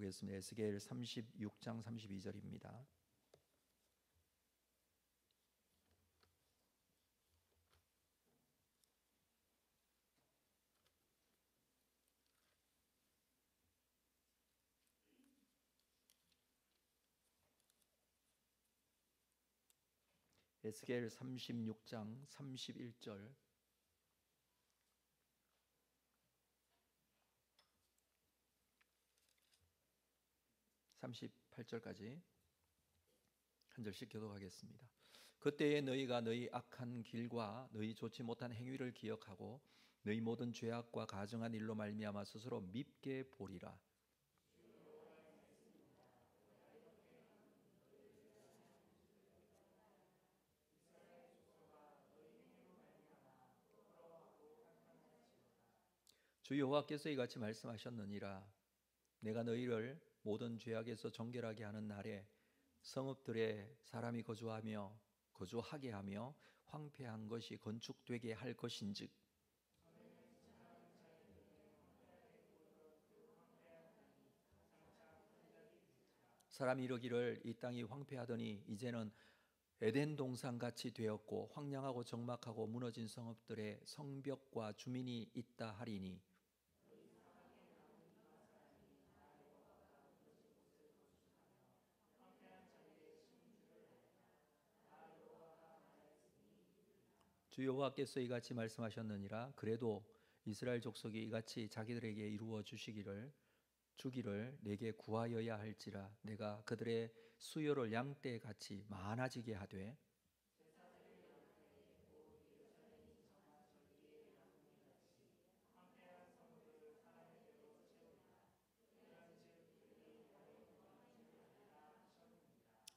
보겠습니다. 에스겔 36장 32절입니다. 에스겔 36장 31절 38절까지 한 절씩 교독하겠습니다. 그때에 너희가 너희 악한 길과 너희 좋지 못한 행위를 기억하고 너희 모든 죄악과 가증한 일로 말미암아 스스로 밉게 보리라. 주 여호와께서 이같이 말씀하셨느니라. 내가 너희를 모든 죄악에서 정결하게 하는 날에 성읍들에 사람이 거주하게 하며 황폐한 것이 건축되게 할 것인즉 사람이 이르기를 이 땅이 황폐하더니 이제는 에덴 동산 같이 되었고 황량하고 적막하고 무너진 성읍들의 성벽과 주민이 있다 하리니 주 여호와께서 이같이 말씀하셨느니라. 그래도 이스라엘 족속이 이같이 자기들에게 이루어 주기를 내게 구하여야 할지라. 내가 그들의 수요를 양떼 같이 많아지게 하되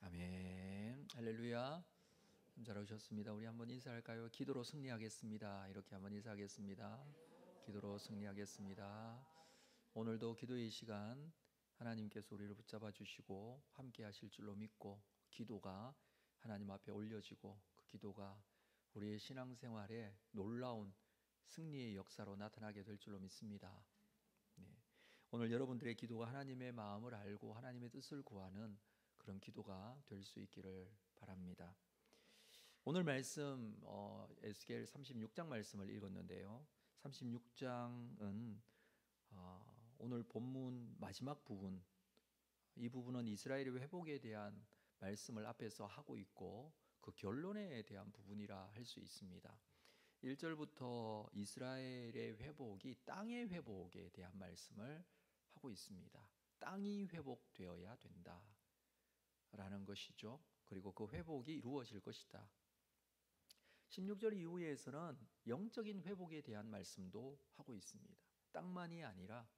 아멘. 할렐루야. 잘 오셨습니다. 우리 한번 인사할까요? 기도로 승리하겠습니다. 이렇게 한번 인사하겠습니다. 기도로 승리하겠습니다. 오늘도 기도의 시간 하나님께서 우리를 붙잡아 주시고 함께 하실 줄로 믿고 기도가 하나님 앞에 올려지고 그 기도가 우리의 신앙생활에 놀라운 승리의 역사로 나타나게 될 줄로 믿습니다. 네. 오늘 여러분들의 기도가 하나님의 마음을 알고 하나님의 뜻을 구하는 그런 기도가 될 수 있기를 바랍니다. 오늘 말씀 에스겔 36장 말씀을 읽었는데요. 36장은 오늘 본문 마지막 부분, 이 부분은 이스라엘의 회복에 대한 말씀을 앞에서 하고 있고 그 결론에 대한 부분이라 할 수 있습니다. 1절부터 이스라엘의 회복이 땅의 회복에 대한 말씀을 하고 있습니다. 땅이 회복되어야 된다라는 것이죠. 그리고 그 회복이 이루어질 것이다. 16절 이후에서는 영적인 회복에 대한 말씀도 하고 있습니다. 땅만이 아니라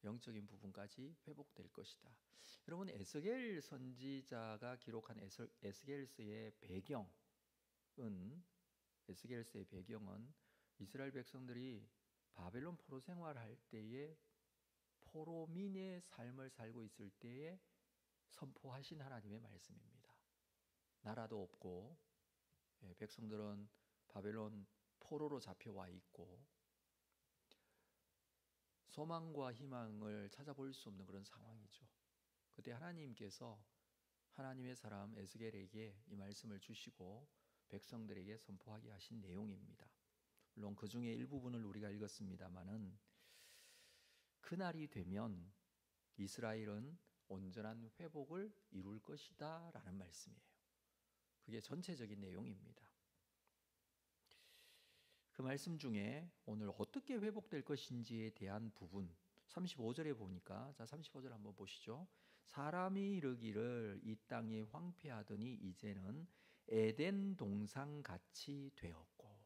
영적인 부분까지 회복될 것이다. 여러분, 에스겔 선지자가 기록한 에스겔서의 배경은 이스라엘 백성들이 바벨론 포로 생활할 때에 포로민의 삶을 살고 있을 때에 선포하신 하나님의 말씀입니다. 나라도 없고 백성들은 바벨론 포로로 잡혀와 있고 소망과 희망을 찾아볼 수 없는 그런 상황이죠. 그때 하나님께서 하나님의 사람 에스겔에게 이 말씀을 주시고 백성들에게 선포하게 하신 내용입니다. 물론 그 중에 일부분을 우리가 읽었습니다마는 그날이 되면 이스라엘은 온전한 회복을 이룰 것이다 라는 말씀이에요. 그게 전체적인 내용입니다. 그 말씀 중에 오늘 어떻게 회복될 것인지에 대한 부분 35절에 보니까 35절 한번 보시죠. 사람이 이르기를 이 땅이 황폐하더니 이제는 에덴 동산 같이 되었고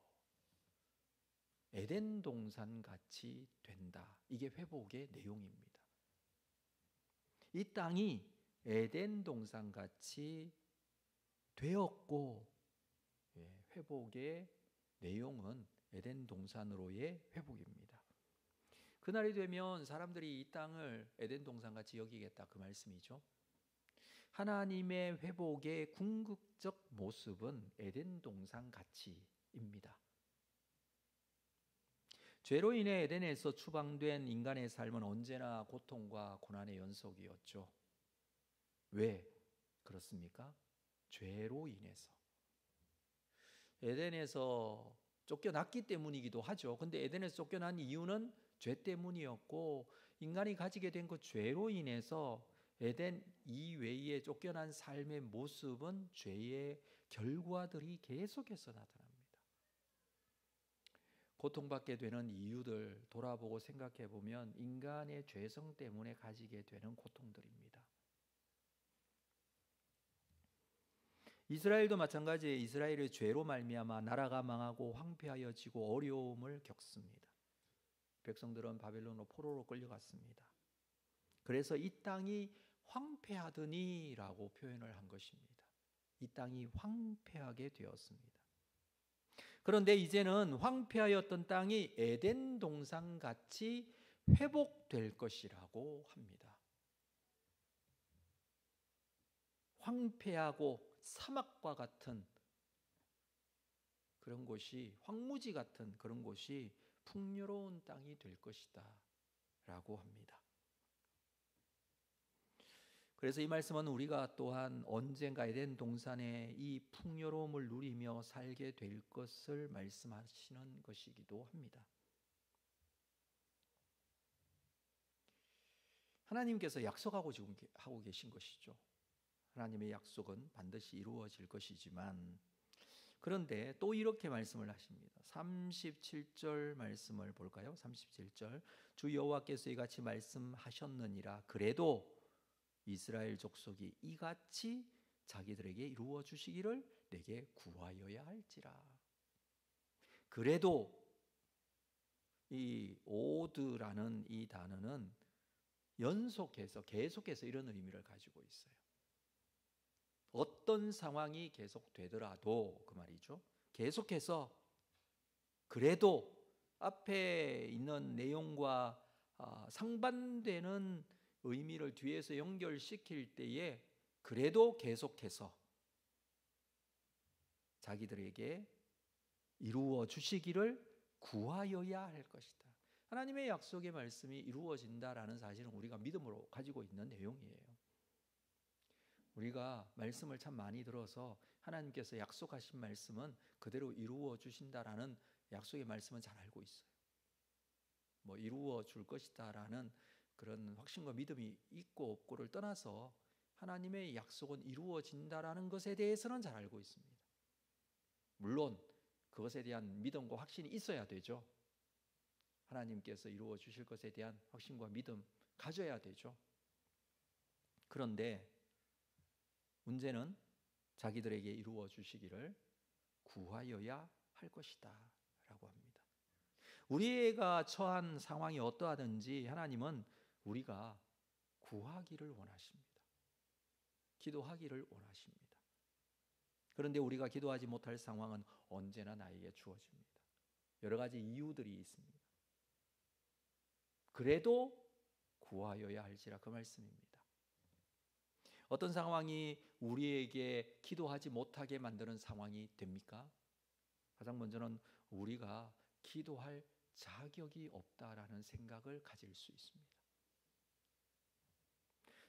에덴 동산 같이 된다. 이게 회복의 내용입니다. 이 땅이 에덴 동산 같이 되었고 회복의 내용은 에덴 동산으로의 회복입니다. 그날이 되면 사람들이 이 땅을 에덴 동산같이 여기겠다 그 말씀이죠. 하나님의 회복의 궁극적 모습은 에덴 동산같이입니다. 죄로 인해 에덴에서 추방된 인간의 삶은 언제나 고통과 고난의 연속이었죠. 왜 그렇습니까? 죄로 인해서. 에덴에서 쫓겨났기 때문이기도 하죠. 근데 에덴에서 쫓겨난 이유는 죄 때문이었고, 인간이 가지게 된 그 죄로 인해서 에덴 이외에 쫓겨난 삶의 모습은 죄의 결과들이 계속해서 나타납니다. 고통받게 되는 이유들 돌아보고 생각해 보면 인간의 죄성 때문에 가지게 되는 고통들입니다. 이스라엘도 마찬가지예요. 이스라엘의 죄로 말미암아 나라가 망하고 황폐하여지고 어려움을 겪습니다. 백성들은 바벨론으로 포로로 끌려갔습니다. 그래서 이 땅이 황폐하더니라고 표현을 한 것입니다. 이 땅이 황폐하게 되었습니다. 그런데 이제는 황폐하였던 땅이 에덴 동산 같이 회복될 것이라고 합니다. 황폐하고 사막과 같은 그런 곳이, 황무지 같은 그런 곳이 풍요로운 땅이 될 것이다 라고 합니다. 그래서 이 말씀은 우리가 또한 언젠가 에덴 동산의 이 풍요로움을 누리며 살게 될 것을 말씀하시는 것이기도 합니다. 하나님께서 약속하고 지금 하고 계신 것이죠. 하나님의 약속은 반드시 이루어질 것이지만, 그런데 또 이렇게 말씀을 하십니다. 37절 말씀을 볼까요? 37절. 주 여호와께서 이같이 말씀하셨느니라. 그래도 이스라엘 족속이 이같이 자기들에게 이루어 주시기를 내게 구하여야 할지라. 그래도 이 오드라는 이 단어는 연속해서 계속해서 이런 의미를 가지고 있어요. 어떤 상황이 계속되더라도 그 말이죠. 계속해서 그래도 앞에 있는 내용과 상반되는 의미를 뒤에서 연결시킬 때에 그래도 계속해서 자기들에게 이루어 주시기를 구하여야 할 것이다. 하나님의 약속의 말씀이 이루어진다라는 사실은 우리가 믿음으로 가지고 있는 내용이에요. 우리가 말씀을 참 많이 들어서 하나님께서 약속하신 말씀은 그대로 이루어 주신다라는 약속의 말씀은 잘 알고 있어요. 뭐 이루어 줄 것이다라는 그런 확신과 믿음이 있고 없고를 떠나서 하나님의 약속은 이루어진다라는 것에 대해서는 잘 알고 있습니다. 물론 그것에 대한 믿음과 확신이 있어야 되죠. 하나님께서 이루어 주실 것에 대한 확신과 믿음 가져야 되죠. 그런데 문제는 자기들에게 이루어 주시기를 구하여야 할 것이다 라고 합니다. 우리가 처한 상황이 어떠하든지 하나님은 우리가 구하기를 원하십니다. 기도하기를 원하십니다. 그런데 우리가 기도하지 못할 상황은 언제나 나에게 주어집니다. 여러 가지 이유들이 있습니다. 그래도 구하여야 할지라 그 말씀입니다. 어떤 상황이 우리에게 기도하지 못하게 만드는 상황이 됩니까? 가장 먼저는 우리가 기도할 자격이 없다라는 생각을 가질 수 있습니다.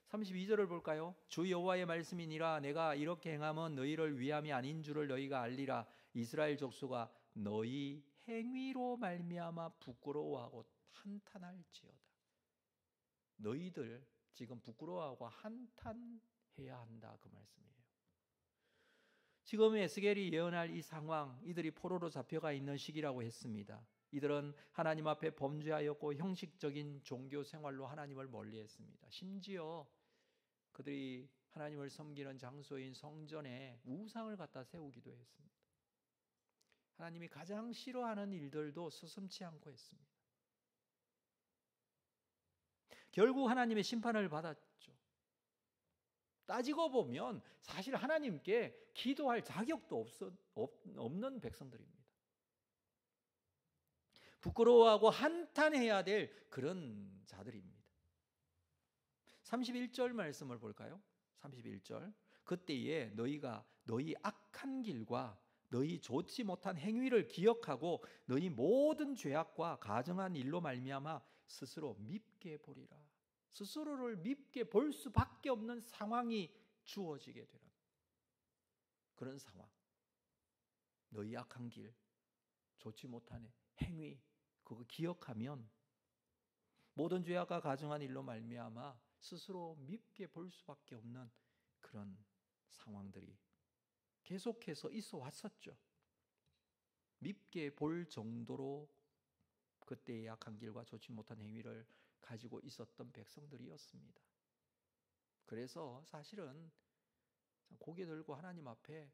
32절을 볼까요? 주 여호와의 말씀이니라. 내가 이렇게 행함은 너희를 위함이 아닌 줄을 너희가 알리라. 이스라엘 족속아 너희 행위로 말미암아 부끄러워하고 한탄할지어다. 너희들 지금 부끄러워하고 한탄해야 한다 그 말씀이에요. 지금 에스겔이 예언할 이 상황, 이들이 포로로 잡혀가 있는 시기라고 했습니다. 이들은 하나님 앞에 범죄하였고 형식적인 종교 생활로 하나님을 멀리했습니다. 심지어 그들이 하나님을 섬기는 장소인 성전에 우상을 갖다 세우기도 했습니다. 하나님이 가장 싫어하는 일들도 서슴지 않고 했습니다. 결국 하나님의 심판을 받았죠. 따지고 보면 사실 하나님께 기도할 자격도 없는 백성들입니다. 부끄러워하고 한탄해야 될 그런 자들입니다. 31절 말씀을 볼까요? 31절. 그때에 너희가 너희 악한 길과 너희 좋지 못한 행위를 기억하고 너희 모든 죄악과 가정한 일로 말미암아 스스로 밉게 보리라. 스스로를 밉게 볼 수밖에 없는 상황이 주어지게 되는 그런 상황. 너희 악한 길, 좋지 못한 행위, 그거 기억하면 모든 죄악과 가정한 일로 말미암아 스스로 밉게 볼 수밖에 없는 그런 상황들이 계속해서 있어 왔었죠. 밉게 볼 정도로 그때의 악한 길과 좋지 못한 행위를 가지고 있었던 백성들이었습니다. 그래서 사실은 고개 들고 하나님 앞에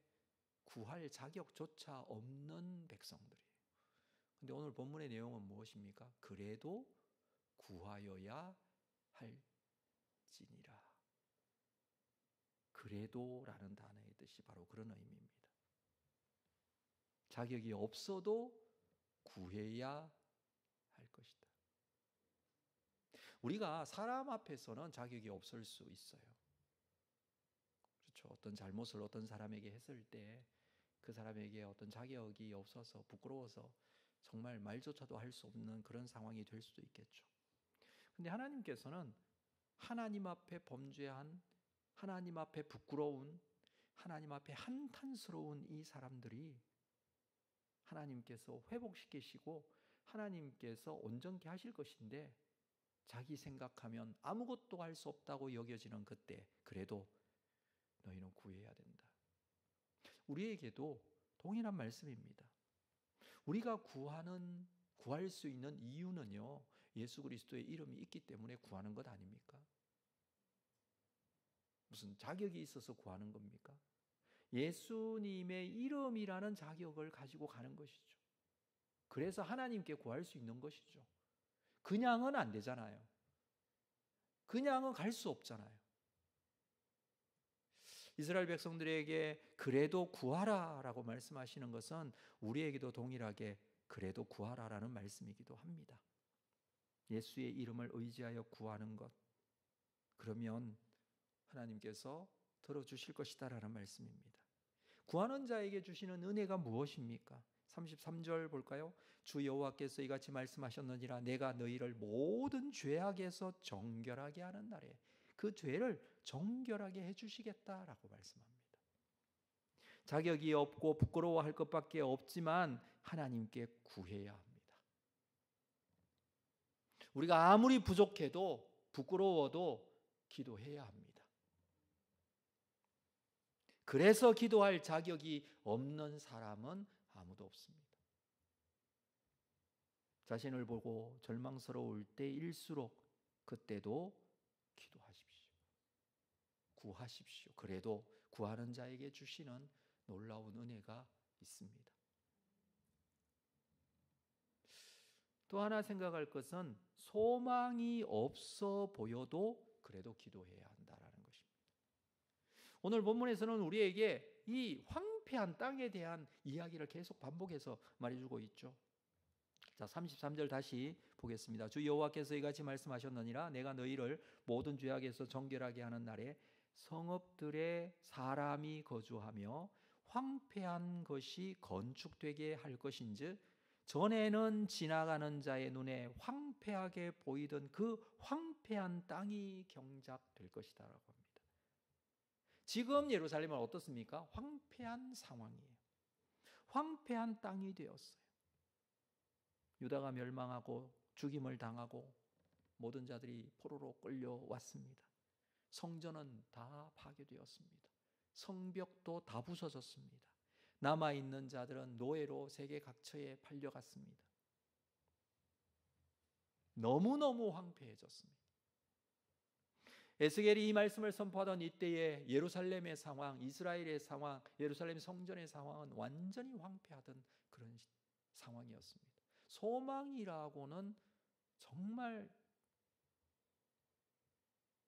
구할 자격조차 없는 백성들이에요. 근데 오늘 본문의 내용은 무엇입니까? 그래도 구하여야 할지니라. 그래도라는 단어의 뜻이 바로 그런 의미입니다. 자격이 없어도 구해야 할 것이다. 우리가 사람 앞에서는 자격이 없을 수 있어요. 그렇죠. 어떤 잘못을 어떤 사람에게 했을 때 그 사람에게 어떤 자격이 없어서 부끄러워서 정말 말조차도 할 수 없는 그런 상황이 될 수도 있겠죠. 근데 하나님께서는 하나님 앞에 범죄한, 하나님 앞에 부끄러운, 하나님 앞에 한탄스러운 이 사람들이 하나님께서 회복시키시고 하나님께서 온전케 하실 것인데 자기 생각하면 아무것도 할 수 없다고 여겨지는 그때 그래도 너희는 구해야 된다. 우리에게도 동일한 말씀입니다. 우리가 구할 수 있는 이유는요, 예수 그리스도의 이름이 있기 때문에 구하는 것 아닙니까? 무슨 자격이 있어서 구하는 겁니까? 예수님의 이름이라는 자격을 가지고 가는 것이죠. 그래서 하나님께 구할 수 있는 것이죠. 그냥은 안 되잖아요. 그냥은 갈 수 없잖아요. 이스라엘 백성들에게 그래도 구하라라고 말씀하시는 것은 우리에게도 동일하게 그래도 구하라라는 말씀이기도 합니다. 예수의 이름을 의지하여 구하는 것, 그러면 하나님께서 들어주실 것이다라는 말씀입니다. 구하는 자에게 주시는 은혜가 무엇입니까? 33절 볼까요? 주 여호와께서 이같이 말씀하셨느니라 내가 너희를 모든 죄악에서 정결하게 하는 날에 그 죄를 정결하게 해주시겠다라고 말씀합니다. 자격이 없고 부끄러워할 것밖에 없지만 하나님께 구해야 합니다. 우리가 아무리 부족해도 부끄러워도 기도해야 합니다. 그래서 기도할 자격이 없는 사람은 아무도 없습니다. 자신을 보고 절망스러울 때일수록 그때도 기도하십시오. 구하십시오. 그래도 구하는 자에게 주시는 놀라운 은혜가 있습니다. 또 하나 생각할 것은 소망이 없어 보여도 그래도 기도해야 한다라는 것입니다. 오늘 본문에서는 우리에게 이 황폐한 땅에 대한 이야기를 계속 반복해서 말해주고 있죠. 자, 33절 다시 보겠습니다. 주 여호와께서 이같이 말씀하셨느니라 내가 너희를 모든 죄악에서 정결하게 하는 날에 성읍들에 사람이 거주하며 황폐한 것이 건축되게 할 것인즉 전에는 지나가는 자의 눈에 황폐하게 보이던 그 황폐한 땅이 경작될 것이다 라고 합니다. 지금 예루살렘은 어떻습니까? 황폐한 상황이에요. 황폐한 땅이 되었어요. 유다가 멸망하고 죽임을 당하고 모든 자들이 포로로 끌려왔습니다. 성전은 다 파괴되었습니다. 성벽도 다 부서졌습니다. 남아있는 자들은 노예로 세계 각처에 팔려갔습니다. 너무너무 황폐해졌습니다. 에스겔이 이 말씀을 선포하던 이때의 예루살렘의 상황, 이스라엘의 상황, 예루살렘 성전의 상황은 완전히 황폐하던 그런 상황이었습니다. 소망이라고는 정말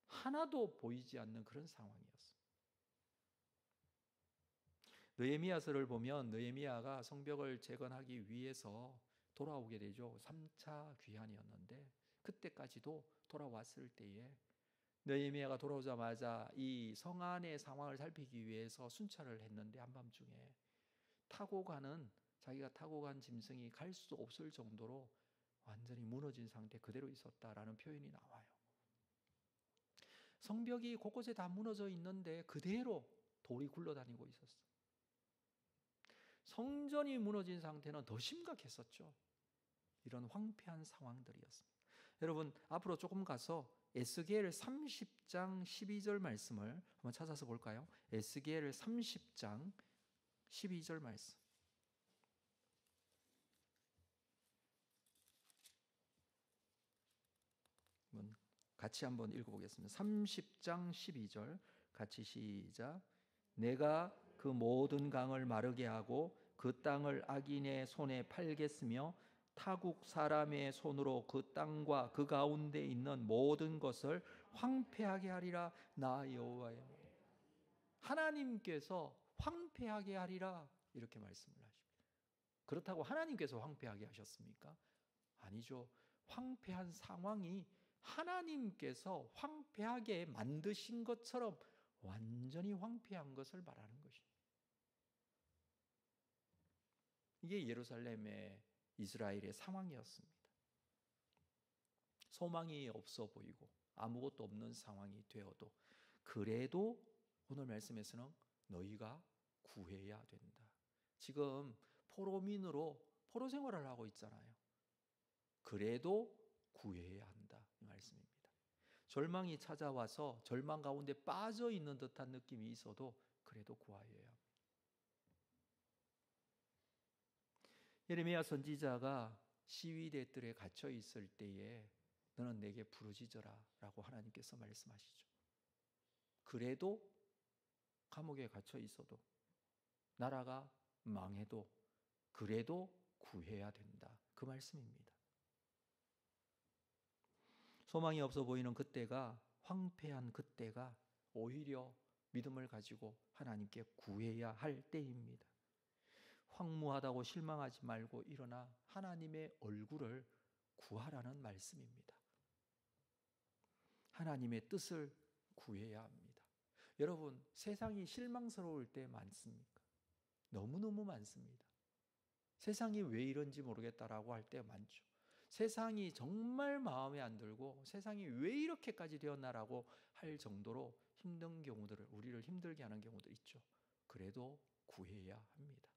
하나도 보이지 않는 그런 상황이었습니다. 느헤미야서를 보면 느헤미야가 성벽을 재건하기 위해서 돌아오게 되죠. 3차 귀환이었는데 그때까지도 돌아왔을 때에 느헤미야가 돌아오자마자 이 성 안의 상황을 살피기 위해서 순찰을 했는데 한밤중에 자기가 타고 간 짐승이 갈 수 없을 정도로 완전히 무너진 상태 그대로 있었다라는 표현이 나와요. 성벽이 곳곳에 다 무너져 있는데 그대로 돌이 굴러다니고 있었어요. 성전이 무너진 상태는 더 심각했었죠. 이런 황폐한 상황들이었습니다. 여러분, 앞으로 조금 가서 에스겔 30장 12절 말씀을 한번 찾아서 볼까요? 에스겔 30장 12절 말씀. 같이 한번 읽어보겠습니다. 30장 12절 같이 시작. 내가 그 모든 강을 마르게 하고 그 땅을 악인의 손에 팔겠으며 타국 사람의 손으로 그 땅과 그 가운데 있는 모든 것을 황폐하게 하리라. 나 여호와의 말. 하나님께서 황폐하게 하리라 이렇게 말씀을 하십니다. 그렇다고 하나님께서 황폐하게 하셨습니까? 아니죠. 황폐한 상황이 하나님께서 황폐하게 만드신 것처럼 완전히 황폐한 것을 말하는 것입니다. 이게 예루살렘의 이스라엘의 상황이었습니다. 소망이 없어 보이고 아무것도 없는 상황이 되어도 그래도 오늘 말씀에서는 너희가 구해야 된다. 지금 포로민으로 포로 생활을 하고 있잖아요. 그래도 구해야 한다 이 말씀입니다. 절망이 찾아와서 절망 가운데 빠져 있는 듯한 느낌이 있어도 그래도 구하여야 합니다. 예레미야 선지자가 시위대 뜰에 갇혀 있을 때에 너는 내게 부르짖어라 라고 하나님께서 말씀하시죠. 그래도 감옥에 갇혀 있어도 나라가 망해도 그래도 구해야 된다 그 말씀입니다. 소망이 없어 보이는 그때가, 황폐한 그때가 오히려 믿음을 가지고 하나님께 구해야 할 때입니다. 황무하다고 실망하지 말고 일어나 하나님의 얼굴을 구하라는 말씀입니다. 하나님의 뜻을 구해야 합니다. 여러분, 세상이 실망스러울 때 많습니까? 너무너무 많습니다. 세상이 왜 이런지 모르겠다라고 할 때 많죠. 세상이 정말 마음에 안 들고 세상이 왜 이렇게까지 되었나라고 할 정도로 힘든 경우들을, 우리를 힘들게 하는 경우도 있죠. 그래도 구해야 합니다.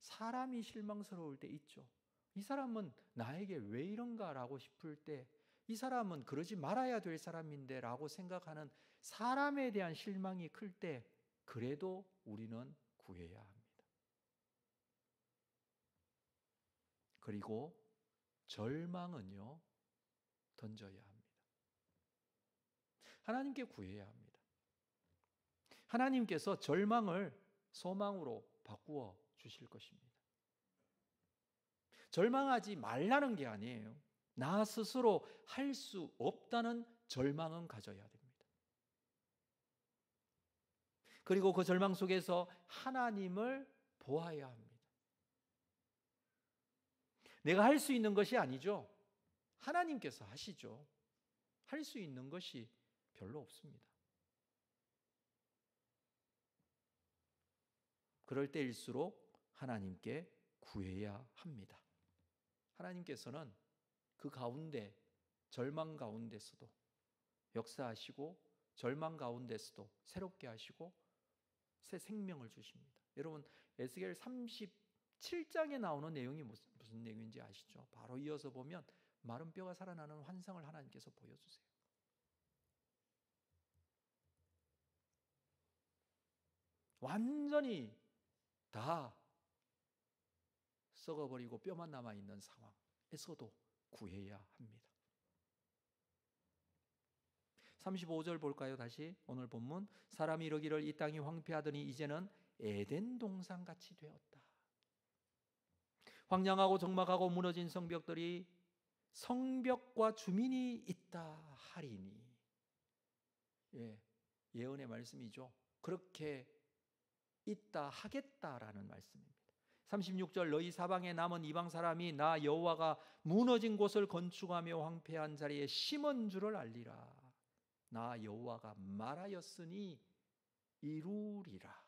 사람이 실망스러울 때 있죠. 이 사람은 나에게 왜 이런가라고 싶을 때, 이 사람은 그러지 말아야 될 사람인데 라고 생각하는 사람에 대한 실망이 클 때 그래도 우리는 구해야 합니다. 그리고 절망은요, 던져야 합니다. 하나님께 구해야 합니다. 하나님께서 절망을 소망으로 바꾸어 주실 것입니다. 절망하지 말라는 게 아니에요. 나 스스로 할 수 없다는 절망은 가져야 됩니다. 그리고 그 절망 속에서 하나님을 보아야 합니다. 내가 할 수 있는 것이 아니죠. 하나님께서 하시죠. 할 수 있는 것이 별로 없습니다. 그럴 때일수록 하나님께 구해야 합니다. 하나님께서는 그 가운데, 절망 가운데서도 역사하시고 절망 가운데서도 새롭게 하시고 새 생명을 주십니다. 여러분, 에스겔 37장에 나오는 내용이 무슨 내용인지 아시죠? 바로 이어서 보면 마른 뼈가 살아나는 환상을 하나님께서 보여주세요. 완전히 다 썩어버리고 뼈만 남아있는 상황에서도 구해야 합니다. 35절 볼까요? 다시 오늘 본문. 사람이 이르기를 이 땅이 황폐하더니 이제는 에덴 동산같이 되었다. 황량하고 적막하고 무너진 성벽들이 성벽과 주민이 있다 하리니. 예언의 말씀이죠. 그렇게 있다 하겠다라는 말씀입니다. 36절 너희 사방에 남은 이방 사람이 나 여호와가 무너진 곳을 건축하며 황폐한 자리에 심은 줄을 알리라. 나 여호와가 말하였으니 이루리라.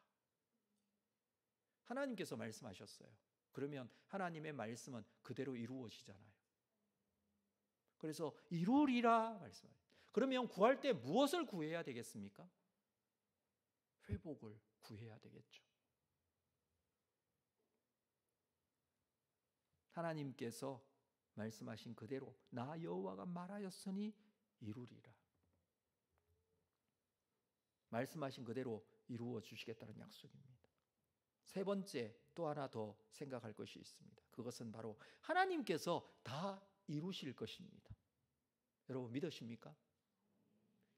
하나님께서 말씀하셨어요. 그러면 하나님의 말씀은 그대로 이루어지잖아요. 그래서 이루리라 말씀하셨어요. 그러면 구할 때 무엇을 구해야 되겠습니까? 회복을 구해야 되겠죠. 하나님께서 말씀하신 그대로 나 여호와가 말하였으니 이루리라. 말씀하신 그대로 이루어 주시겠다는 약속입니다. 세 번째, 또 하나 더 생각할 것이 있습니다. 그것은 바로 하나님께서 다 이루실 것입니다. 여러분 믿으십니까?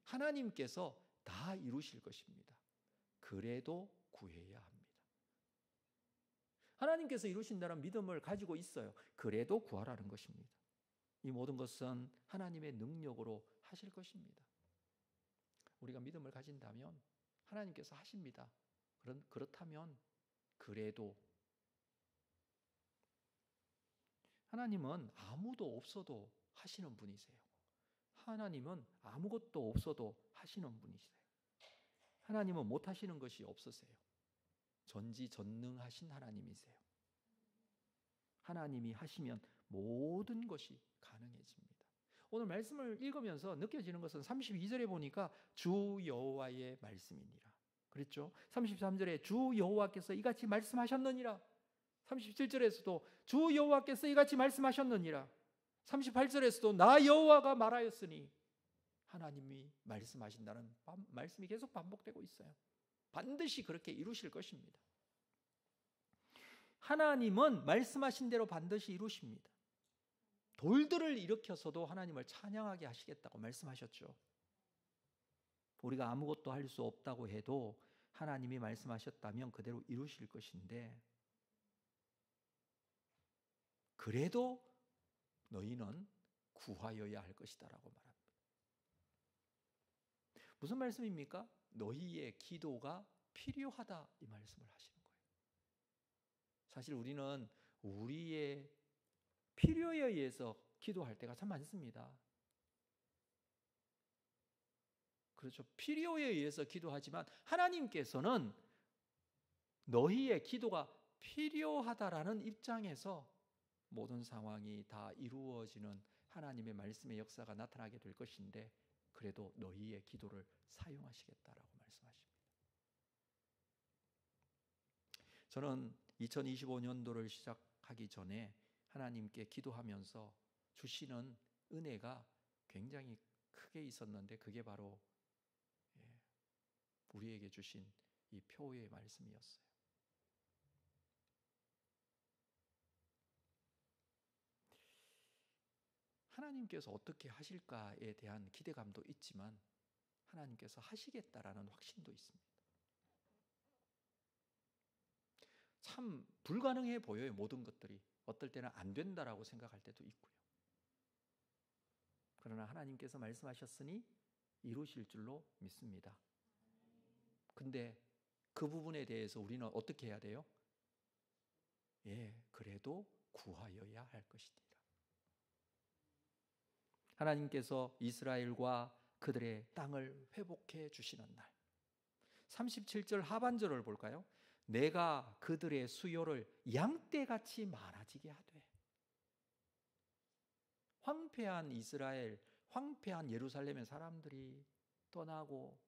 하나님께서 다 이루실 것입니다. 그래도 구해야 합니다. 하나님께서 이루신다는 믿음을 가지고 있어요. 그래도 구하라는 것입니다. 이 모든 것은 하나님의 능력으로 하실 것입니다. 우리가 믿음을 가진다면 하나님께서 하십니다. 그렇다면 그래도 하나님은 아무도 없어도 하시는 분이세요. 하나님은 아무것도 없어도 하시는 분이세요. 하나님은 못하시는 것이 없으세요. 전지전능하신 하나님이세요. 하나님이 하시면 모든 것이 가능해집니다. 오늘 말씀을 읽으면서 느껴지는 것은 32절에 보니까 주 여호와의 말씀이니라 그랬죠. 33절에 주 여호와께서 이같이 말씀하셨느니라. 37절에서도 주 여호와께서 이같이 말씀하셨느니라. 38절에서도 나 여호와가 말하였으니 하나님이 말씀하신다는 말씀이 계속 반복되고 있어요. 반드시 그렇게 이루실 것입니다. 하나님은 말씀하신 대로 반드시 이루십니다. 돌들을 일으켜서도 하나님을 찬양하게 하시겠다고 말씀하셨죠. 우리가 아무것도 할 수 없다고 해도 하나님이 말씀하셨다면 그대로 이루실 것인데 그래도 너희는 구하여야 할 것이다라고 말합니다. 무슨 말씀입니까? 너희의 기도가 필요하다 이 말씀을 하시는 거예요. 사실 우리는 우리의 필요에 의해서 기도할 때가 참 많습니다. 그렇죠. 필요에 의해서 기도하지만 하나님께서는 너희의 기도가 필요하다라는 입장에서 모든 상황이 다 이루어지는 하나님의 말씀의 역사가 나타나게 될 것인데 그래도 너희의 기도를 사용하시겠다라고 말씀하십니다. 저는 2025년도를 시작하기 전에 하나님께 기도하면서 주시는 은혜가 굉장히 크게 있었는데 그게 바로 우리에게 주신 이 표의 말씀이었어요. 하나님께서 어떻게 하실까에 대한 기대감도 있지만 하나님께서 하시겠다라는 확신도 있습니다. 참 불가능해 보여요. 모든 것들이 어떨 때는 안 된다라고 생각할 때도 있고요. 그러나 하나님께서 말씀하셨으니 이루실 줄로 믿습니다. 근데 그 부분에 대해서 우리는 어떻게 해야 돼요? 그래도 구하여야 할 것이니라. 하나님께서 이스라엘과 그들의 땅을 회복해 주시는 날 37절 하반절을 볼까요? 내가 그들의 수요를 양떼같이 많아지게 하되 황폐한 이스라엘, 황폐한 예루살렘의 사람들이 떠나고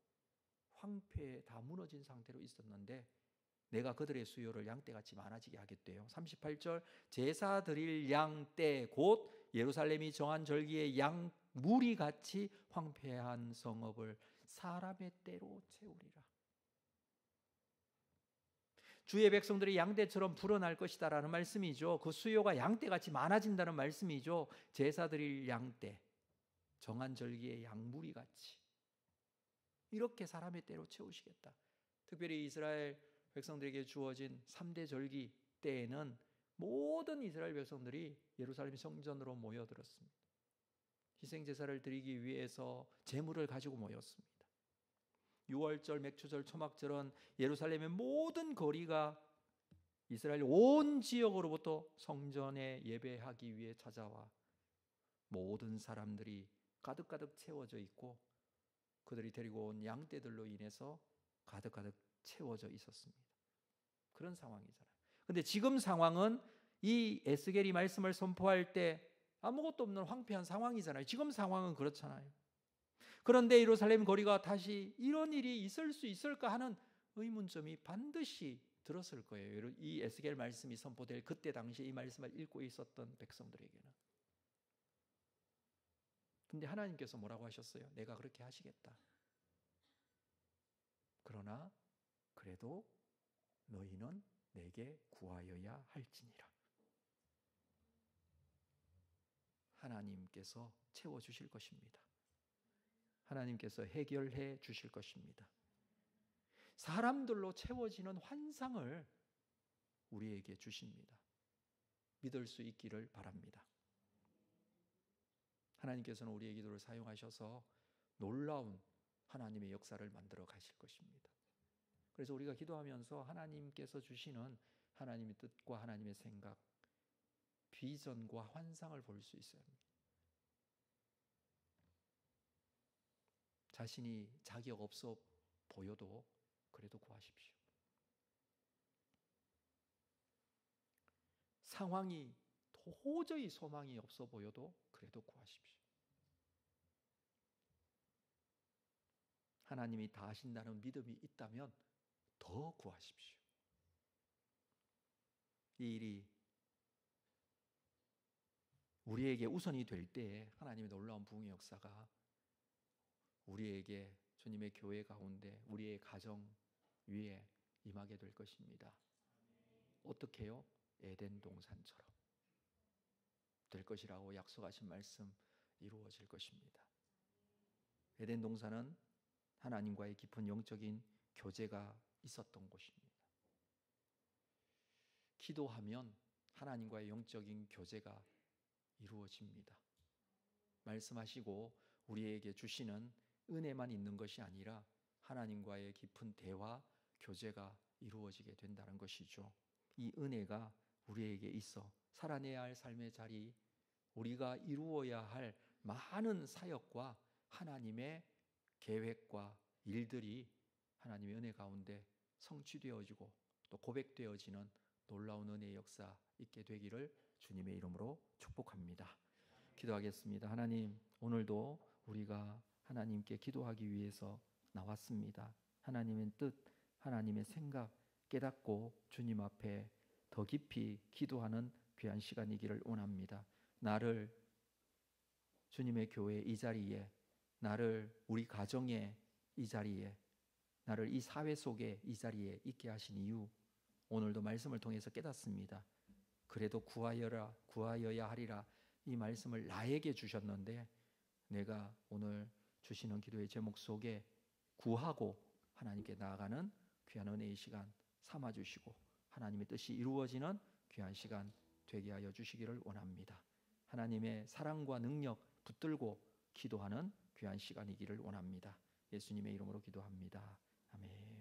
황폐에 다 무너진 상태로 있었는데 내가 그들의 수요를 양떼같이 많아지게 하겠대요. 38절 제사 드릴 양떼 곧 예루살렘이 정한 절기의 양 무리같이 황폐한 성읍을 사람의 떼로 채우리라. 주의 백성들이 양떼처럼 불어날 것이다라는 말씀이죠. 그 수요가 양떼같이 많아진다는 말씀이죠. 제사 드릴 양떼, 정한 절기의 양무리같이 이렇게 사람의 떼로 채우시겠다. 특별히 이스라엘 백성들에게 주어진 3대 절기 때에는 모든 이스라엘 백성들이 예루살렘 성전으로 모여들었습니다. 희생제사를 드리기 위해서 제물을 가지고 모였습니다. 유월절, 맥추절, 초막절은 예루살렘의 모든 거리가 이스라엘 온 지역으로부터 성전에 예배하기 위해 찾아와 모든 사람들이 가득가득 채워져 있고 그들이 데리고 온 양떼들로 인해서 가득가득 채워져 있었습니다. 그런 상황이잖아요. 근데 지금 상황은 이 에스겔이 말씀을 선포할 때 아무것도 없는 황폐한 상황이잖아요. 지금 상황은 그렇잖아요. 그런데 예루살렘 거리가 다시 이런 일이 있을 수 있을까 하는 의문점이 반드시 들었을 거예요. 이 에스겔 말씀이 선포될 그때 당시에 이 말씀을 읽고 있었던 백성들에게는. 근데 하나님께서 뭐라고 하셨어요? 내가 그렇게 하시겠다. 그러나 그래도 너희는 내게 구하여야 할지니라. 하나님께서 채워주실 것입니다. 하나님께서 해결해 주실 것입니다. 사람들로 채워지는 환상을 우리에게 주십니다. 믿을 수 있기를 바랍니다. 하나님께서는 우리의 기도를 사용하셔서 놀라운 하나님의 역사를 만들어 가실 것입니다. 그래서 우리가 기도하면서 하나님께서 주시는 하나님의 뜻과 하나님의 생각, 비전과 환상을 볼 수 있어야 합니다. 자신이 자격 없어 보여도 그래도 구하십시오. 상황이 도저히 소망이 없어 보여도 그래도 구하십시오. 하나님이 다 하신다는 믿음이 있다면 더 구하십시오. 이 일이 우리에게 우선이 될 때에 하나님의 놀라운 부흥의 역사가 우리에게 주님의 교회 가운데 우리의 가정 위에 임하게 될 것입니다. 어떻게요? 에덴 동산처럼 될 것이라고 약속하신 말씀 이루어질 것입니다. 에덴 동산은 하나님과의 깊은 영적인 교제가 있었던 곳입니다. 기도하면 하나님과의 영적인 교제가 이루어집니다. 말씀하시고 우리에게 주시는 은혜만 있는 것이 아니라 하나님과의 깊은 대화, 교제가 이루어지게 된다는 것이죠. 이 은혜가 우리에게 있어 살아내야 할 삶의 자리, 우리가 이루어야 할 많은 사역과 하나님의 계획과 일들이 하나님의 은혜 가운데 성취되어지고 또 고백되어지는 놀라운 은혜의 역사 있게 되기를 주님의 이름으로 축복합니다. 기도하겠습니다. 하나님, 오늘도 우리가 하나님께 기도하기 위해서 나왔습니다. 하나님의 뜻, 하나님의 생각 깨닫고 주님 앞에 더 깊이 기도하는 귀한 시간이기를 원합니다. 나를 주님의 교회 이 자리에, 나를 우리 가정의 이 자리에, 나를 이 사회 속에 이 자리에 있게 하신 이유, 오늘도 말씀을 통해서 깨닫습니다. 그래도 구하여야 하리라, 이 말씀을 나에게 주셨는데 내가 오늘 주시는 기도의 제목 속에 구하고 하나님께 나아가는 귀한 은혜의 시간 삼아주시고 하나님의 뜻이 이루어지는 귀한 시간 되게 하여 주시기를 원합니다. 하나님의 사랑과 능력 붙들고 기도하는 귀한 시간이기를 원합니다. 예수님의 이름으로 기도합니다. 아멘.